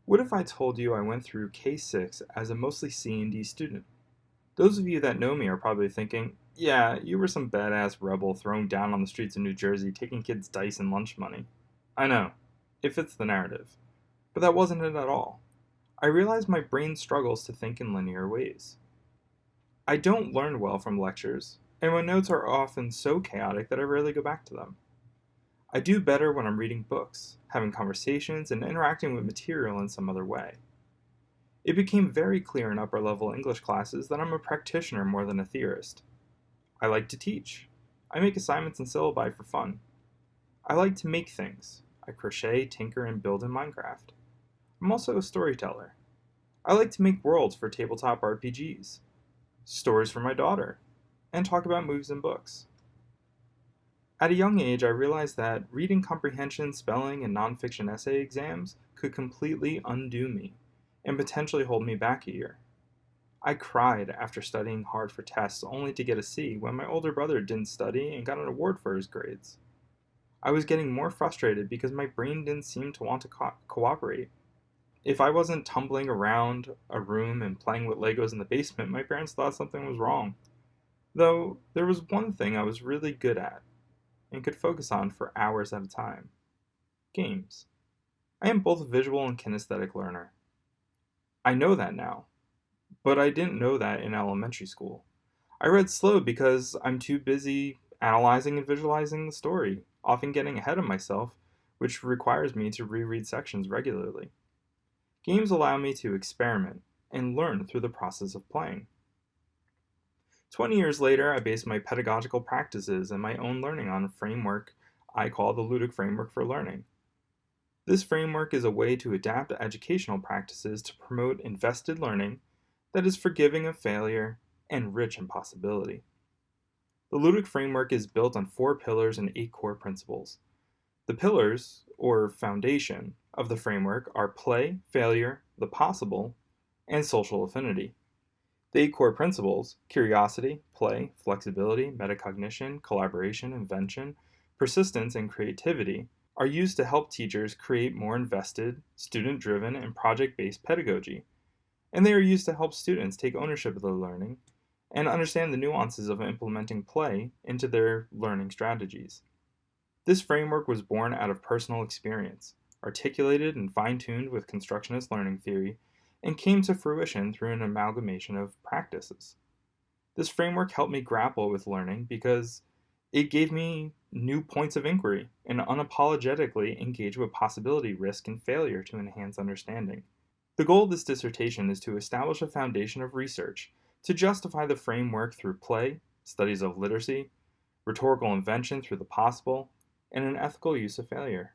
What if I told you I went through K6 as a mostly C&D student? Those of you that know me are probably thinking, yeah, you were some badass rebel thrown down on the streets of New Jersey taking kids dice and lunch money. I know, it fits the narrative. But that wasn't it at all. I realized my brain struggles to think in linear ways. I don't learn well from lectures, and my notes are often so chaotic that I rarely go back to them. I do better when I'm reading books, having conversations, and interacting with material in some other way. It became very clear in upper level English classes that I'm a practitioner more than a theorist. I like to teach. I make assignments and syllabi for fun. I like to make things. I crochet, tinker, and build in Minecraft. I'm also a storyteller. I like to make worlds for tabletop RPGs, stories for my daughter, and talk about movies and books. At a young age, I realized that reading comprehension, spelling, and nonfiction essay exams could completely undo me and potentially hold me back a year. I cried after studying hard for tests only to get a C when my older brother didn't study and got an award for his grades. I was getting more frustrated because my brain didn't seem to want to cooperate. If I wasn't tumbling around a room and playing with Legos in the basement, my parents thought something was wrong. Though, there was one thing I was really good at and could focus on for hours at a time: games. I am both a visual and kinesthetic learner. I know that now, but I didn't know that in elementary school. I read slow because I'm too busy analyzing and visualizing the story, often getting ahead of myself, which requires me to reread sections regularly. Games allow me to experiment and learn through the process of playing. 20 years later, I based my pedagogical practices and my own learning on a framework I call the Ludic Framework for Learning. This framework is a way to adapt educational practices to promote invested learning that is forgiving of failure and rich in possibility. The Ludic Framework is built on 4 pillars and 8 core principles. The pillars, or foundation, of the framework are play, failure, the possible, and social affinity. The 8 core principles, curiosity, play, flexibility, metacognition, collaboration, invention, persistence, and creativity, are used to help teachers create more invested, student-driven, and project-based pedagogy, and they are used to help students take ownership of their learning and understand the nuances of implementing play into their learning strategies. This framework was born out of personal experience, articulated and fine-tuned with constructionist learning theory, and came to fruition through an amalgamation of practices. This framework helped me grapple with learning because it gave me new points of inquiry and unapologetically engage with possibility, risk, and failure to enhance understanding. The goal of this dissertation is to establish a foundation of research to justify the framework through play, studies of literacy, rhetorical invention through the possible, and an ethical use of failure.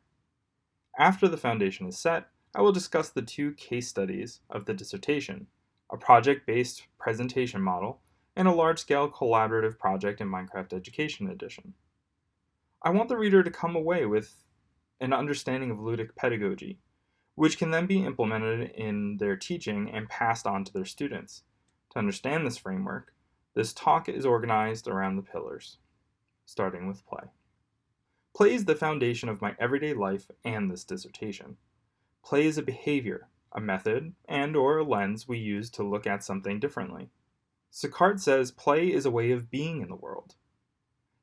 After the foundation is set, I will discuss the 2 case studies of the dissertation, a project-based presentation model and a large-scale collaborative project in Minecraft Education Edition. I want the reader to come away with an understanding of ludic pedagogy, which can then be implemented in their teaching and passed on to their students. To understand this framework, this talk is organized around the pillars, starting with play. Play is the foundation of my everyday life and this dissertation. Play is a behavior, a method, and/or a lens we use to look at something differently. Sicart says play is a way of being in the world.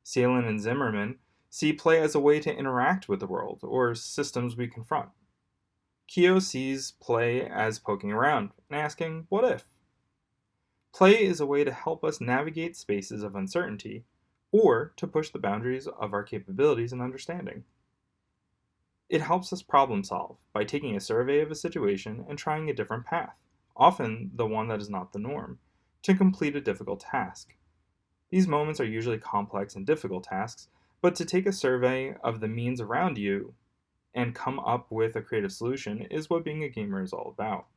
Salen and Zimmerman see play as a way to interact with the world, or systems we confront. Keogh sees play as poking around and asking, what if? Play is a way to help us navigate spaces of uncertainty, or to push the boundaries of our capabilities and understanding. It helps us problem solve by taking a survey of a situation and trying a different path, often the one that is not the norm, to complete a difficult task. These moments are usually complex and difficult tasks, but to take a survey of the means around you and come up with a creative solution is what being a gamer is all about.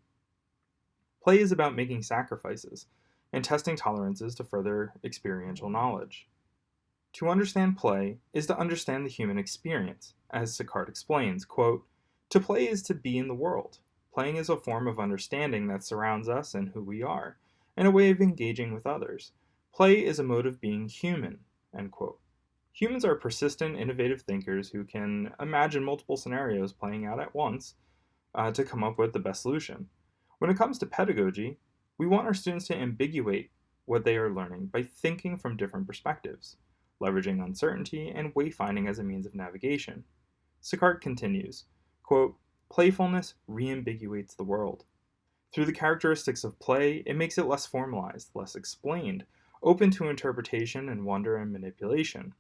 Play is about making sacrifices and testing tolerances to further experiential knowledge. To understand play is to understand the human experience, as Sicart explains, quote, "To play is to be in the world. Playing is a form of understanding that surrounds us and who we are, and a way of engaging with others. Play is a mode of being human," end quote. Humans are persistent, innovative thinkers who can imagine multiple scenarios playing out at once, to come up with the best solution. When it comes to pedagogy, we want our students to ambiguate what they are learning by thinking from different perspectives, leveraging uncertainty and wayfinding as a means of navigation. Sicart continues, quote, "Playfulness reambiguates the world. Through the characteristics of play, it makes it less formalized, less explained, open to interpretation and wonder and manipulation.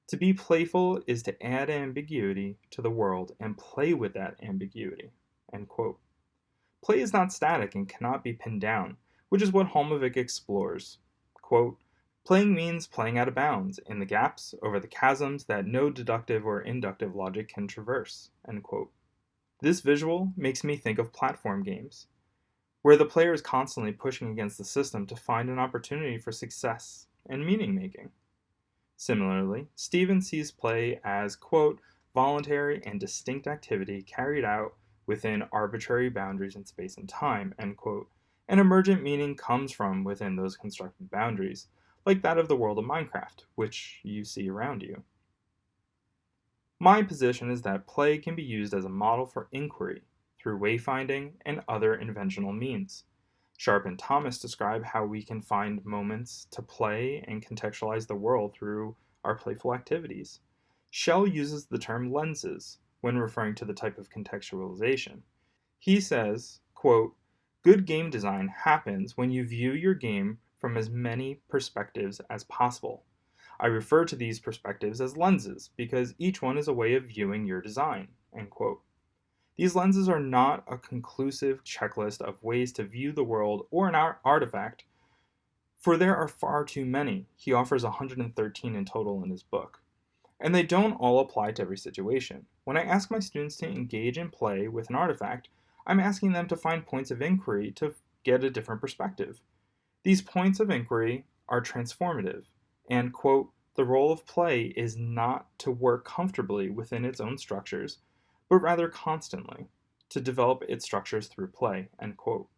To be playful is to add ambiguity to the world and play with that ambiguity." End quote. Play is not static and cannot be pinned down, which is what Holmovic explores. Quote, "Playing means playing out of bounds, in the gaps, over the chasms that no deductive or inductive logic can traverse." End quote. This visual makes me think of platform games, where the player is constantly pushing against the system to find an opportunity for success and meaning making. Similarly, Stevens sees play as, quote, "voluntary and distinct activity carried out within arbitrary boundaries in space and time," end quote, and emergent meaning comes from within those constructed boundaries, like that of the world of Minecraft, which you see around you. My position is that play can be used as a model for inquiry through wayfinding and other inventional means. Sharp and Thomas describe how we can find moments to play and contextualize the world through our playful activities. Shell uses the term lenses when referring to the type of contextualization. He says, quote, "Good game design happens when you view your game from as many perspectives as possible. I refer to these perspectives as lenses because each one is a way of viewing your design." End quote. These lenses are not a conclusive checklist of ways to view the world or an artifact, for there are far too many. He offers 113 in total in his book. And they don't all apply to every situation. When I ask my students to engage in play with an artifact, I'm asking them to find points of inquiry to get a different perspective. These points of inquiry are transformative, and, quote, "The role of play is not to work comfortably within its own structures, but rather constantly to develop its structures through play," end quote.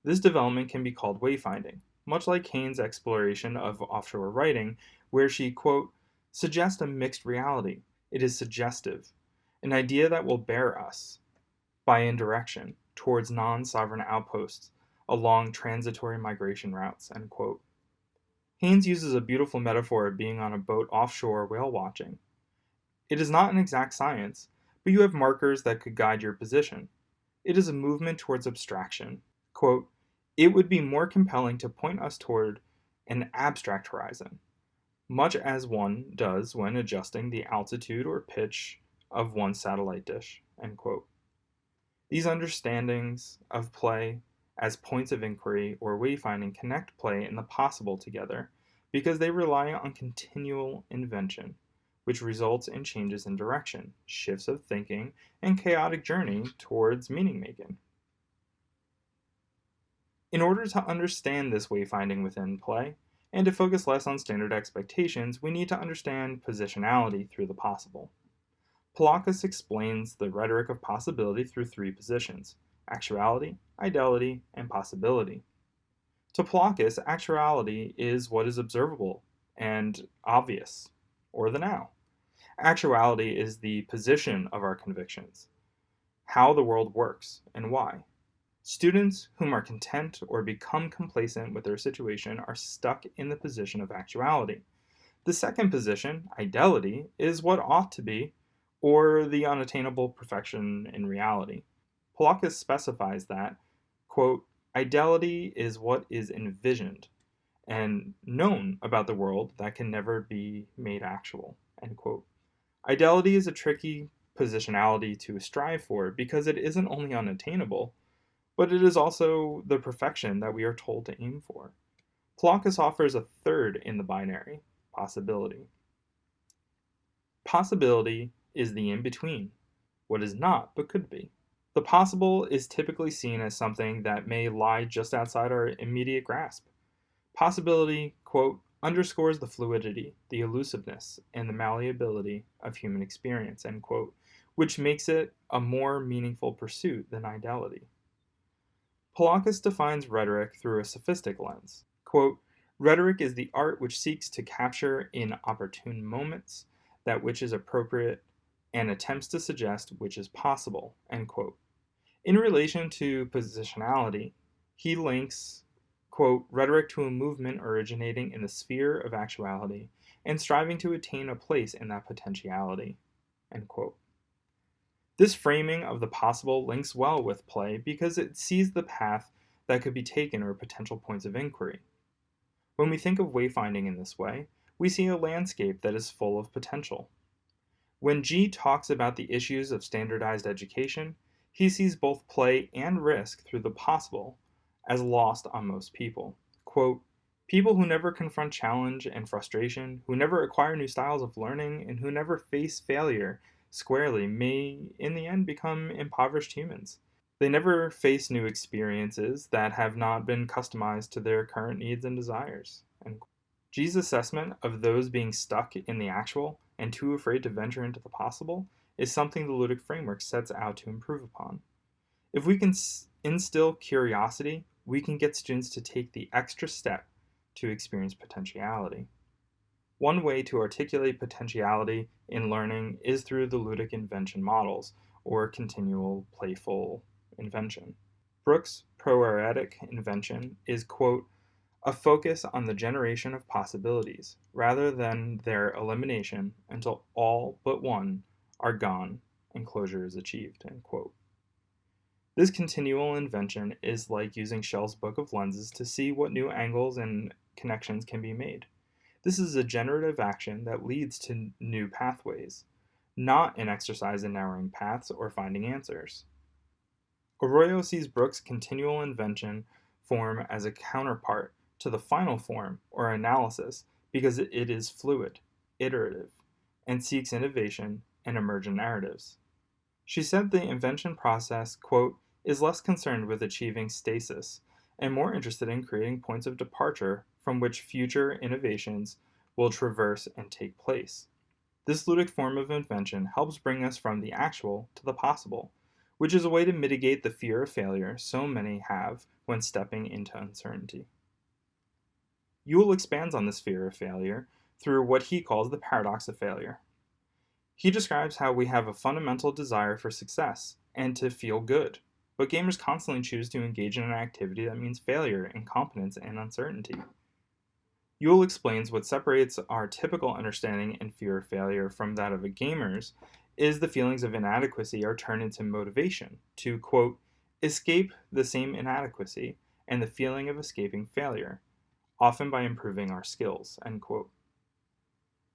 This development can be called wayfinding, much like Haynes' exploration of offshore writing, where she, quote, "suggests a mixed reality. It is suggestive, an idea that will bear us, by indirection, towards non-sovereign outposts along transitory migration routes," end quote. Haynes uses a beautiful metaphor of being on a boat offshore whale watching. It is not an exact science, but you have markers that could guide your position. It is a movement towards abstraction. Quote, "It would be more compelling to point us toward an abstract horizon, much as one does when adjusting the altitude or pitch of one's satellite dish," end quote. These understandings of play as points of inquiry or wayfinding connect play and the possible together because they rely on continual invention, which results in changes in direction, shifts of thinking, and chaotic journey towards meaning making. In order to understand this wayfinding within play, and to focus less on standard expectations, we need to understand positionality through the possible. Polakis explains the rhetoric of possibility through three positions: actuality, ideality, and possibility. To Polakis, actuality is what is observable and obvious, or the now. Actuality is the position of our convictions, how the world works, and why. Students whom are content or become complacent with their situation are stuck in the position of actuality. The second position, ideality, is what ought to be, or the unattainable perfection in reality. Polakis specifies that, quote, "Ideality is what is envisioned and known about the world that can never be made actual," end quote. Ideality is a tricky positionality to strive for because it isn't only unattainable, but it is also the perfection that we are told to aim for. Polakis offers a third in the binary, possibility. Possibility is the in-between, what is not but could be. The possible is typically seen as something that may lie just outside our immediate grasp. Possibility, quote, "underscores the fluidity, the elusiveness, and the malleability of human experience," end quote, which makes it a more meaningful pursuit than ideality. Polakis defines rhetoric through a sophistic lens. Quote, "Rhetoric is the art which seeks to capture in opportune moments that which is appropriate and attempts to suggest which is possible," end quote. In relation to positionality, he links, quote, rhetoric to a movement originating in the sphere of actuality and striving to attain a place in that potentiality, end quote. This framing of the possible links well with play because it sees the path that could be taken or potential points of inquiry. When we think of wayfinding in this way, we see a landscape that is full of potential. When G talks about the issues of standardized education, he sees both play and risk through the possible as lost on most people. Quote, people who never confront challenge and frustration, who never acquire new styles of learning, and who never face failure squarely may, in the end, become impoverished humans. They never face new experiences that have not been customized to their current needs and desires. And G's assessment of those being stuck in the actual and too afraid to venture into the possible is something the Ludic Framework sets out to improve upon. If we can instill curiosity, we can get students to take the extra step to experience potentiality. One way to articulate potentiality in learning is through the Ludic Invention models, or continual playful invention. Brooks' proeretic invention is, quote, a focus on the generation of possibilities, rather than their elimination until all but one are gone and closure is achieved, end quote. This continual invention is like using Shell's book of lenses to see what new angles and connections can be made. This is a generative action that leads to new pathways, not an exercise in narrowing paths or finding answers. Arroyo sees Brooks' continual invention form as a counterpart to the final form, or analysis, because it is fluid, iterative, and seeks innovation and emergent narratives. She said the invention process, quote, is less concerned with achieving stasis and more interested in creating points of departure from which future innovations will traverse and take place. This ludic form of invention helps bring us from the actual to the possible, which is a way to mitigate the fear of failure so many have when stepping into uncertainty. Ewell expands on this fear of failure through what he calls the paradox of failure. He describes how we have a fundamental desire for success and to feel good, but gamers constantly choose to engage in an activity that means failure, incompetence, and uncertainty. Ewell explains what separates our typical understanding and fear of failure from that of a gamer's is the feelings of inadequacy are turned into motivation to, quote, escape the same inadequacy and the feeling of escaping failure, often by improving our skills, end quote.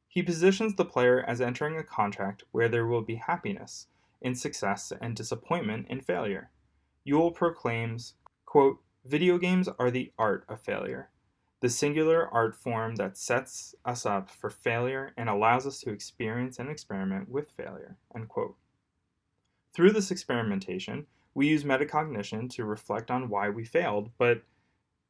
He positions the player as entering a contract where there will be happiness in success and disappointment in failure. Ewell proclaims, quote, video games are the art of failure, the singular art form that sets us up for failure and allows us to experience and experiment with failure, end quote. Through this experimentation, we use metacognition to reflect on why we failed, but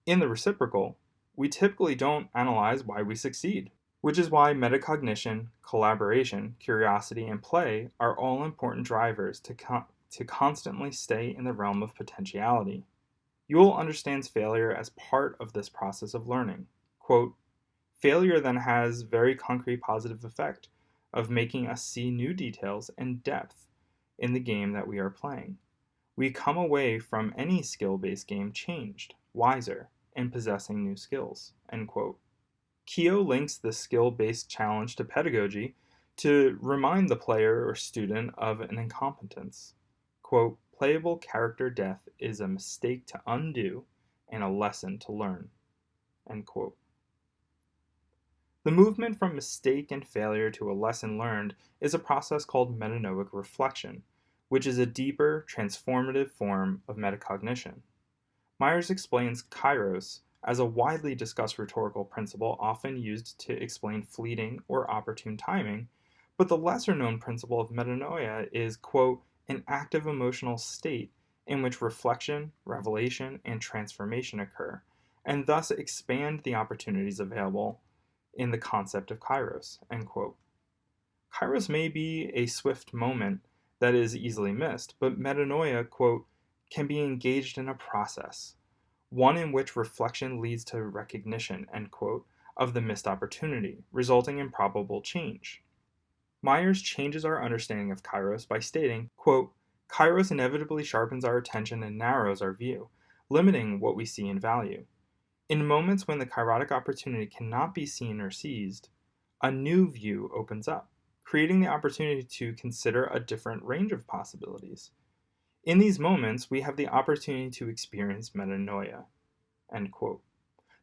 in the reciprocal, we typically don't analyze why we succeed, which is why metacognition, collaboration, curiosity, and play are all important drivers to constantly stay in the realm of potentiality. Ewell understands failure as part of this process of learning. Quote, failure then has very concrete positive effect of making us see new details and depth in the game that we are playing. We come away from any skill-based game changed, wiser, and possessing new skills, end quote. Keogh links the skill-based challenge to pedagogy to remind the player or student of an incompetence. Quote, playable character death is a mistake to undo and a lesson to learn, end quote. The movement from mistake and failure to a lesson learned is a process called metanoic reflection, which is a deeper, transformative form of metacognition. Myers explains kairos as a widely discussed rhetorical principle often used to explain fleeting or opportune timing, but the lesser-known principle of metanoia is, quote, an active emotional state in which reflection, revelation, and transformation occur, and thus expand the opportunities available in the concept of kairos, end quote. Kairos may be a swift moment that is easily missed, but metanoia, quote, can be engaged in a process, one in which reflection leads to recognition, end quote, of the missed opportunity, resulting in probable change. Myers changes our understanding of kairos by stating, quote, Kairos inevitably sharpens our attention and narrows our view, limiting what we see and value. In moments when the kairotic opportunity cannot be seen or seized, a new view opens up, creating the opportunity to consider a different range of possibilities. In these moments, we have the opportunity to experience metanoia. End quote.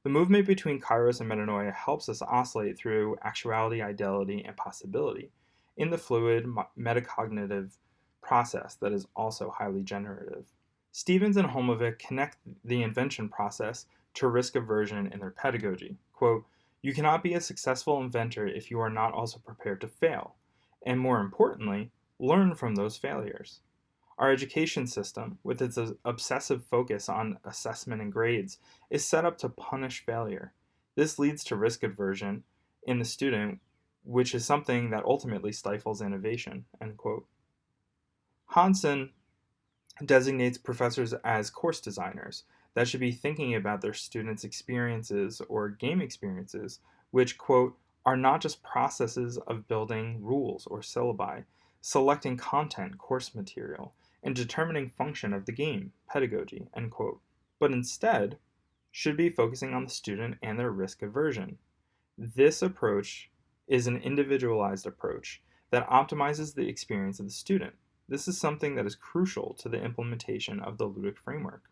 The movement between kairos and metanoia helps us oscillate through actuality, ideality, and possibility in the fluid metacognitive process that is also highly generative. Stevens and Holmovic connect the invention process to risk aversion in their pedagogy. Quote, "You cannot be a successful inventor if you are not also prepared to fail, and more importantly, learn from those failures." Our education system, with its obsessive focus on assessment and grades, is set up to punish failure. This leads to risk aversion in the student, which is something that ultimately stifles innovation. End quote. Hodson designates professors as course designers that should be thinking about their students' experiences or game experiences, which, quote, "are not just processes of building rules or syllabi, selecting content, course material, and determining function of the game, pedagogy," end quote, but instead should be focusing on the student and their risk aversion. This approach is an individualized approach that optimizes the experience of the student. This is something that is crucial to the implementation of the Ludic Framework.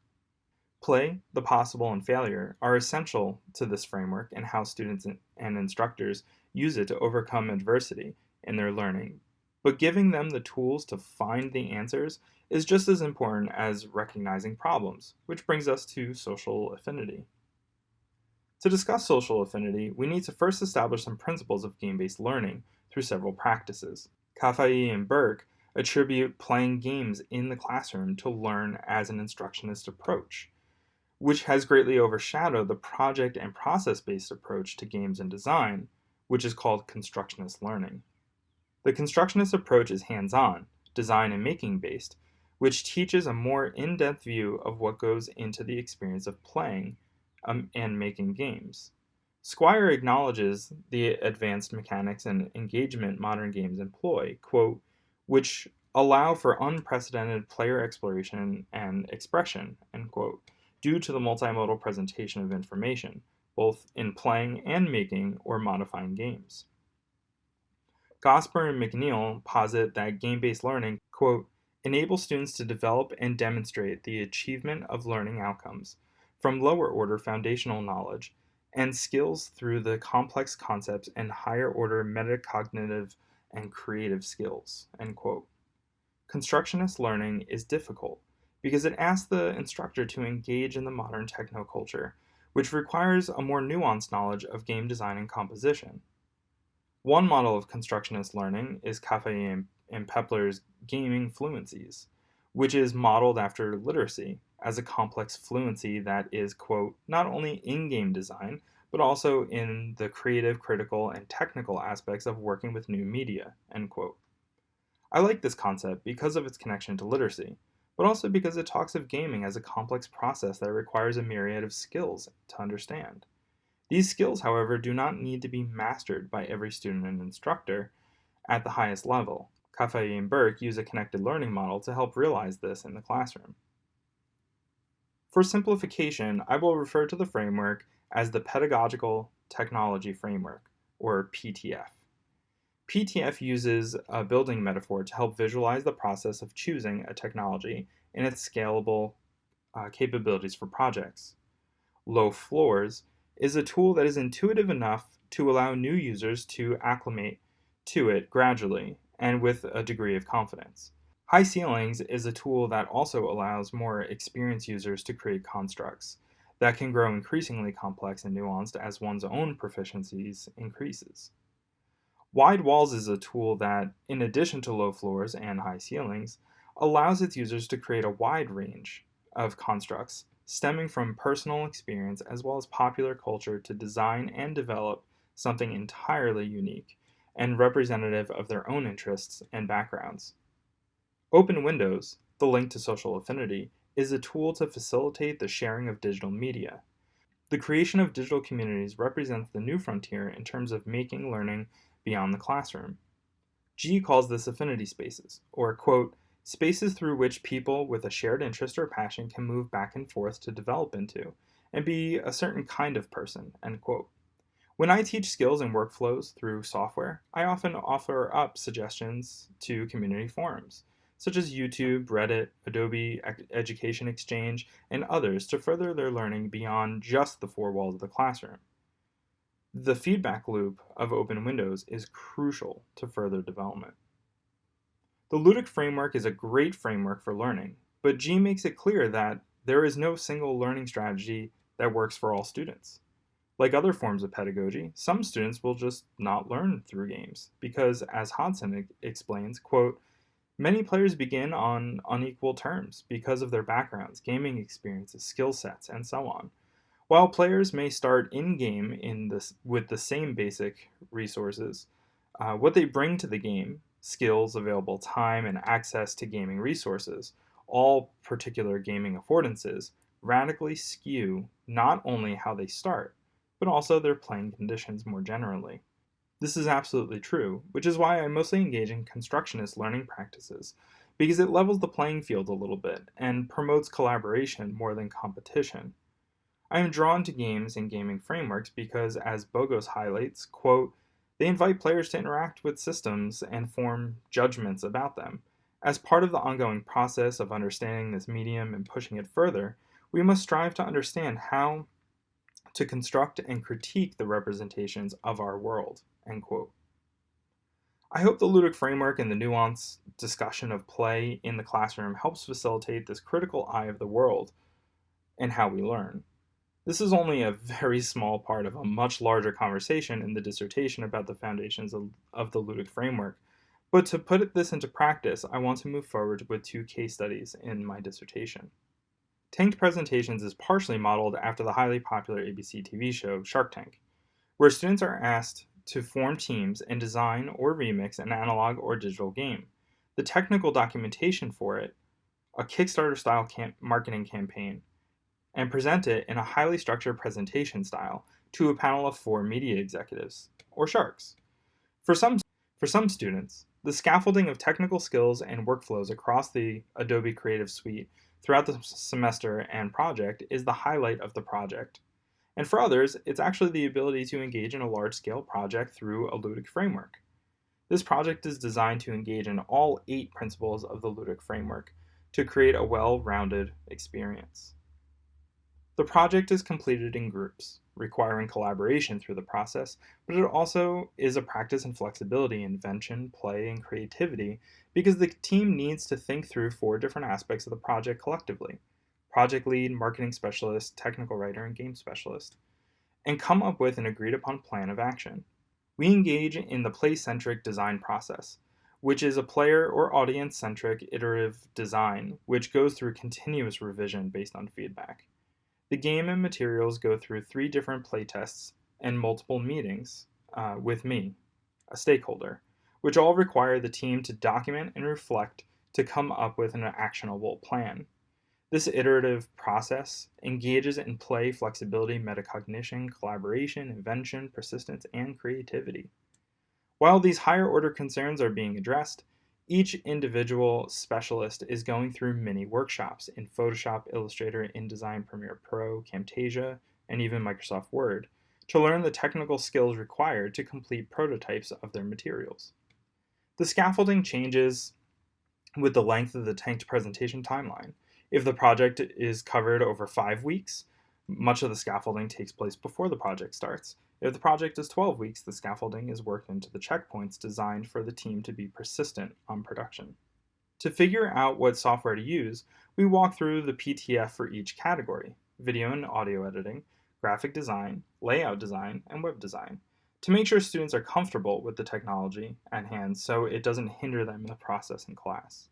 Play, the possible, and failure are essential to this framework and how students and instructors use it to overcome adversity in their learning. But giving them the tools to find the answers is just as important as recognizing problems, which brings us to social affinity. To discuss social affinity, we need to first establish some principles of game-based learning through several practices. Kafai and Burke attribute playing games in the classroom to learn as an instructionist approach, which has greatly overshadowed the project and process-based approach to games and design, which is called constructionist learning. The constructionist approach is hands-on, design and making-based, which teaches a more in-depth view of what goes into the experience of playing and making games. Squire acknowledges the advanced mechanics and engagement modern games employ, quote, "which allow for unprecedented player exploration and expression," end quote, due to the multimodal presentation of information, both in playing and making or modifying games. Gosper and McNeil posit that game-based learning, quote, "enables students to develop and demonstrate the achievement of learning outcomes from lower-order foundational knowledge and skills through the complex concepts and higher-order metacognitive and creative skills," end quote. Constructionist learning is difficult because it asks the instructor to engage in the modern technoculture, which requires a more nuanced knowledge of game design and composition. One model of constructionist learning is Kafai and Pepler's gaming fluencies, which is modeled after literacy as a complex fluency that is, quote, "not only in game design, but also in the creative, critical, and technical aspects of working with new media," end quote. I like this concept because of its connection to literacy, but also because it talks of gaming as a complex process that requires a myriad of skills to understand. These skills, however, do not need to be mastered by every student and instructor at the highest level. Kafai and Burke use a connected learning model to help realize this in the classroom. For simplification, I will refer to the framework as the Pedagogical Technology Framework, or PTF. PTF uses a building metaphor to help visualize the process of choosing a technology and its scalable capabilities for projects. Low Floors is a tool that is intuitive enough to allow new users to acclimate to it gradually and with a degree of confidence. High Ceilings is a tool that also allows more experienced users to create constructs that can grow increasingly complex and nuanced as one's own proficiencies increases. Wide Walls is a tool that, in addition to Low Floors and High Ceilings, allows its users to create a wide range of constructs stemming from personal experience as well as popular culture to design and develop something entirely unique and representative of their own interests and backgrounds. Open Windows, the link to social affinity, is a tool to facilitate the sharing of digital media. The creation of digital communities represents the new frontier in terms of making learning beyond the classroom. G calls this Affinity Spaces, or, quote, spaces through which people with a shared interest or passion can move back and forth to develop into, and be a certain kind of person, end quote. When I teach skills and workflows through software, I often offer up suggestions to community forums, such as YouTube, Reddit, Adobe Education Exchange, and others to further their learning beyond just the four walls of the classroom. The feedback loop of open windows is crucial to further development. The Ludic Framework is a great framework for learning, but G makes it clear that there is no single learning strategy that works for all students. Like other forms of pedagogy, some students will just not learn through games because, as Hodson explains, quote, many players begin on unequal terms because of their backgrounds, gaming experiences, skill sets, and so on. While players may start in-game with the same basic resources, what they bring to the game, skills, available time, and access to gaming resources, all particular gaming affordances, radically skew not only how they start, but also their playing conditions more generally. This is absolutely true, which is why I mostly engage in constructionist learning practices, because it levels the playing field a little bit and promotes collaboration more than competition. I am drawn to games and gaming frameworks because, as Bogos highlights, quote, they invite players to interact with systems and form judgments about them. As part of the ongoing process of understanding this medium and pushing it further, we must strive to understand how to construct and critique the representations of our world, end quote. I hope the Ludic Framework and the nuanced discussion of play in the classroom helps facilitate this critical eye of the world and how we learn. This is only a very small part of a much larger conversation in the dissertation about the foundations of the Ludic Framework, but to put this into practice, I want to move forward with two case studies in my dissertation. Tanked Presentations is partially modeled after the highly popular ABC TV show Shark Tank, where students are asked to form teams and design or remix an analog or digital game. The technical documentation for it, a Kickstarter-style marketing campaign, and present it in a highly structured presentation style to a panel of 4 media executives, or sharks. For some students, the scaffolding of technical skills and workflows across the Adobe Creative Suite throughout the semester and project is the highlight of the project. And for others, it's actually the ability to engage in a large-scale project through a Ludic framework. This project is designed to engage in all 8 principles of the Ludic framework to create a well-rounded experience. The project is completed in groups, requiring collaboration through the process, but it also is a practice in flexibility, invention, play, and creativity because the team needs to think through 4 different aspects of the project collectively: project lead, marketing specialist, technical writer, and game specialist, and come up with an agreed upon plan of action. We engage in the play-centric design process, which is a player or audience-centric iterative design which goes through continuous revision based on feedback. The game and materials go through 3 different playtests and multiple meetings with me, a stakeholder, which all require the team to document and reflect to come up with an actionable plan. This iterative process engages in play, flexibility, metacognition, collaboration, invention, persistence, and creativity. While these higher order concerns are being addressed, each individual specialist is going through mini workshops in Photoshop, Illustrator, InDesign, Premiere Pro, Camtasia, and even Microsoft Word to learn the technical skills required to complete prototypes of their materials. The scaffolding changes with the length of the tanked presentation timeline. If the project is covered over 5 weeks, much of the scaffolding takes place before the project starts. If the project is 12 weeks, the scaffolding is worked into the checkpoints designed for the team to be persistent on production. To figure out what software to use, we walk through the PTF for each category: video and audio editing, graphic design, layout design, and web design, to make sure students are comfortable with the technology at hand so it doesn't hinder them in the process in class.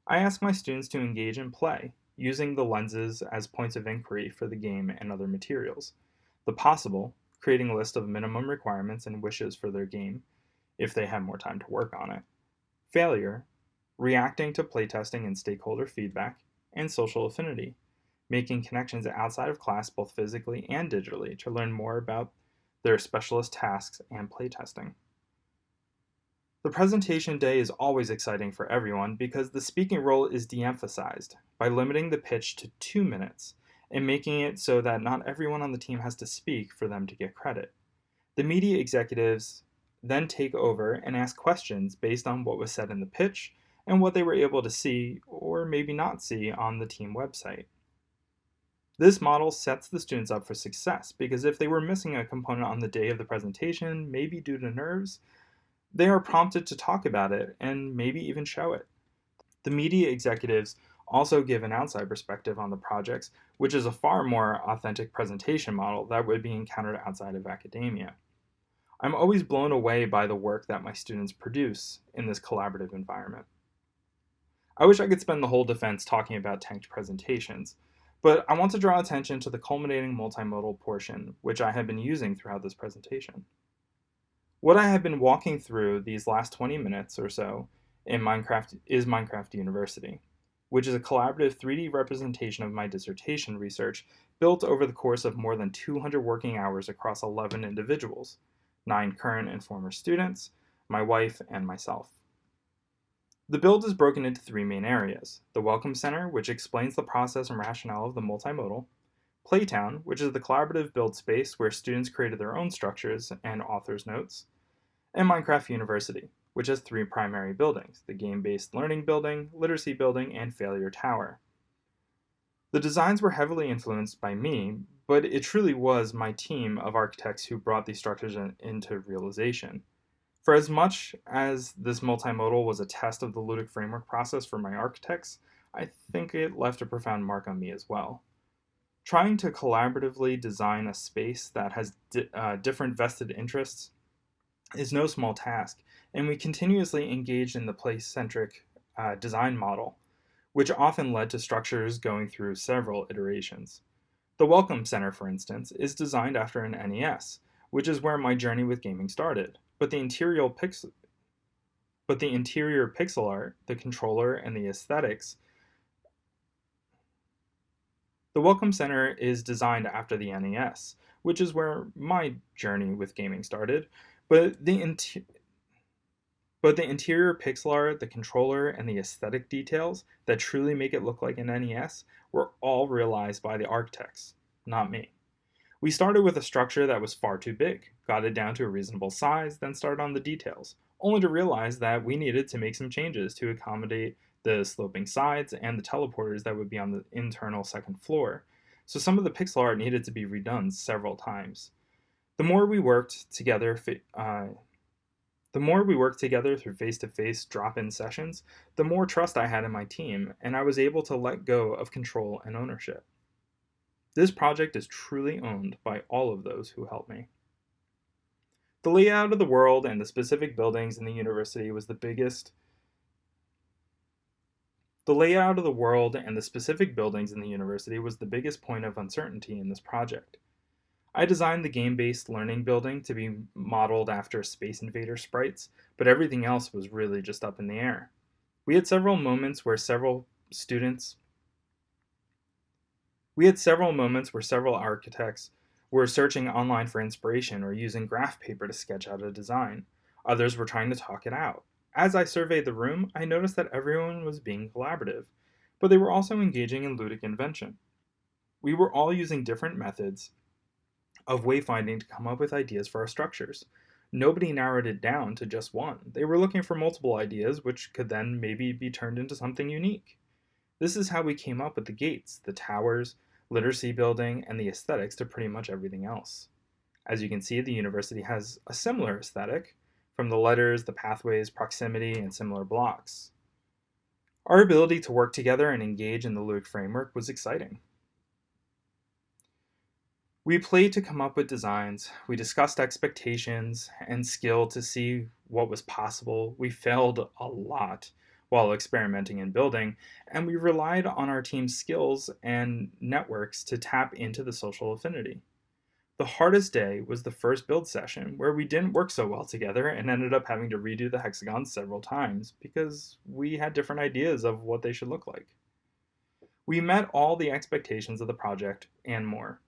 I ask my students to engage in play, using the lenses as points of inquiry for the game and other materials. The possible, creating a list of minimum requirements and wishes for their game, if they have more time to work on it. Failure, reacting to playtesting and stakeholder feedback, and social affinity, making connections outside of class both physically and digitally to learn more about their specialist tasks and playtesting. The presentation day is always exciting for everyone because the speaking role is de-emphasized by limiting the pitch to 2 minutes and making it so that not everyone on the team has to speak for them to get credit. The media executives then take over and ask questions based on what was said in the pitch and what they were able to see or maybe not see on the team website. This model sets the students up for success because if they were missing a component on the day of the presentation, maybe due to nerves, they are prompted to talk about it and maybe even show it. The media executives also give an outside perspective on the projects, which is a far more authentic presentation model that would be encountered outside of academia. I'm always blown away by the work that my students produce in this collaborative environment. I wish I could spend the whole defense talking about tanked presentations, but I want to draw attention to the culminating multimodal portion, which I have been using throughout this presentation. What I have been walking through these last 20 minutes or so in Minecraft is Minecraft University, which is a collaborative 3D representation of my dissertation research built over the course of more than 200 working hours across 11 individuals, 9 current and former students, my wife, and myself. The build is broken into 3 main areas: the Welcome Center, which explains the process and rationale of the multimodal; Playtown, which is the collaborative build space where students created their own structures and author's notes; and Minecraft University, which has 3 primary buildings: the game-based learning building, literacy building, and failure tower. The designs were heavily influenced by me, but it truly was my team of architects who brought these structures into realization. For as much as this multimodal was a test of the Ludic Framework process for my architects, I think it left a profound mark on me as well. Trying to collaboratively design a space that has different vested interests is no small task, and we continuously engaged in the place-centric design model, which often led to structures going through several iterations. The Welcome Center, for instance, is designed after an NES, which is where my journey with gaming started, but the interior pixel art, the controller, and the aesthetics. The Welcome Center is designed after the NES, which is where my journey with gaming started, but the interior pixel art, the controller, and the aesthetic details that truly make it look like an NES were all realized by the architects, not me. We started with a structure that was far too big, got it down to a reasonable size, then started on the details, only to realize that we needed to make some changes to accommodate the sloping sides and the teleporters that would be on the internal second floor, so some of the pixel art needed to be redone several times. The more we worked together through face-to-face drop-in sessions, the more trust I had in my team, and I was able to let go of control and ownership. This project is truly owned by all of those who helped me. The layout of the world and the specific buildings in the university was the biggest point of uncertainty in this project. I designed the game-based learning building to be modeled after Space Invader sprites, but everything else was really just up in the air. We had several moments where several architects were searching online for inspiration or using graph paper to sketch out a design. Others were trying to talk it out. As I surveyed the room, I noticed that everyone was being collaborative, but they were also engaging in Ludic Invention. We were all using different methods of wayfinding to come up with ideas for our structures. Nobody narrowed it down to just one. They were looking for multiple ideas, which could then maybe be turned into something unique. This is how we came up with the gates, the towers, literacy building, and the aesthetics to pretty much everything else. As you can see, the university has a similar aesthetic, from the letters, the pathways, proximity, and similar blocks. Our ability to work together and engage in the Ludic Framework was exciting. We played to come up with designs, we discussed expectations and skill to see what was possible, we failed a lot while experimenting and building, and we relied on our team's skills and networks to tap into the social affinity. The hardest day was the first build session, where we didn't work so well together and ended up having to redo the hexagons several times because we had different ideas of what they should look like. We met all the expectations of the project and more.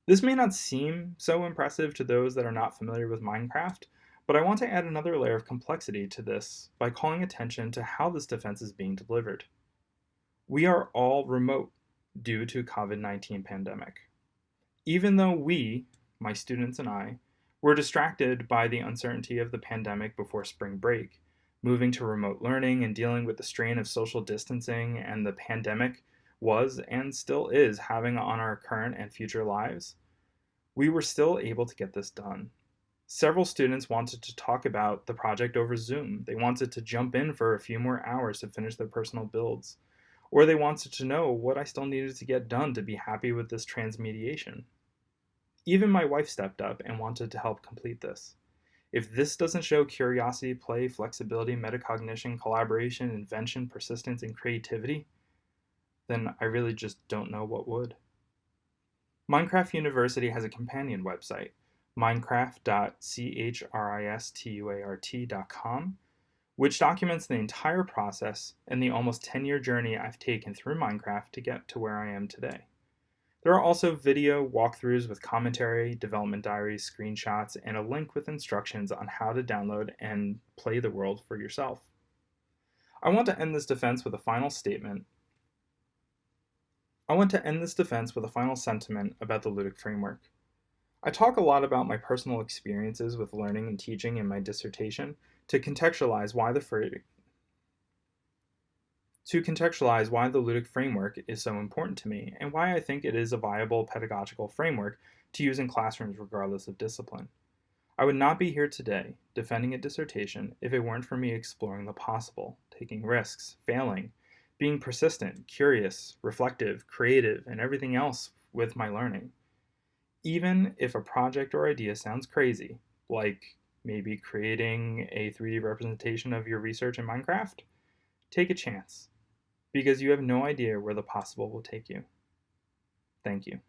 This may not seem so impressive to those that are not familiar with Minecraft, But I want to add another layer of complexity to this by calling attention to how this defense is being delivered. We are all remote due to COVID-19 pandemic. Even though we, my students and I, were distracted by the uncertainty of the pandemic before spring break, moving to remote learning and dealing with the strain of social distancing and the pandemic was and still is having on our current and future lives, we were still able to get this done. Several students wanted to talk about the project over Zoom. They wanted to jump in for a few more hours to finish their personal builds. Or they wanted to know what I still needed to get done to be happy with this transmediation. Even my wife stepped up and wanted to help complete this. If this doesn't show curiosity, play, flexibility, metacognition, collaboration, invention, persistence, and creativity, then I really just don't know what would. Minecraft University has a companion website, minecraft.christuart.com, which documents the entire process and the almost 10-year journey I've taken through Minecraft to get to where I am today. There are also video walkthroughs with commentary, development diaries, screenshots, and a link with instructions on how to download and play the world for yourself. I want to end this defense with a final sentiment about the Ludic Framework. I talk a lot about my personal experiences with learning and teaching in my dissertation to contextualize why the Ludic Framework is so important to me and why I think it is a viable pedagogical framework to use in classrooms regardless of discipline. I would not be here today defending a dissertation if it weren't for me exploring the possible, taking risks, failing, being persistent, curious, reflective, creative, and everything else with my learning. Even if a project or idea sounds crazy, like maybe creating a 3D representation of your research in Minecraft, take a chance, because you have no idea where the possible will take you. Thank you.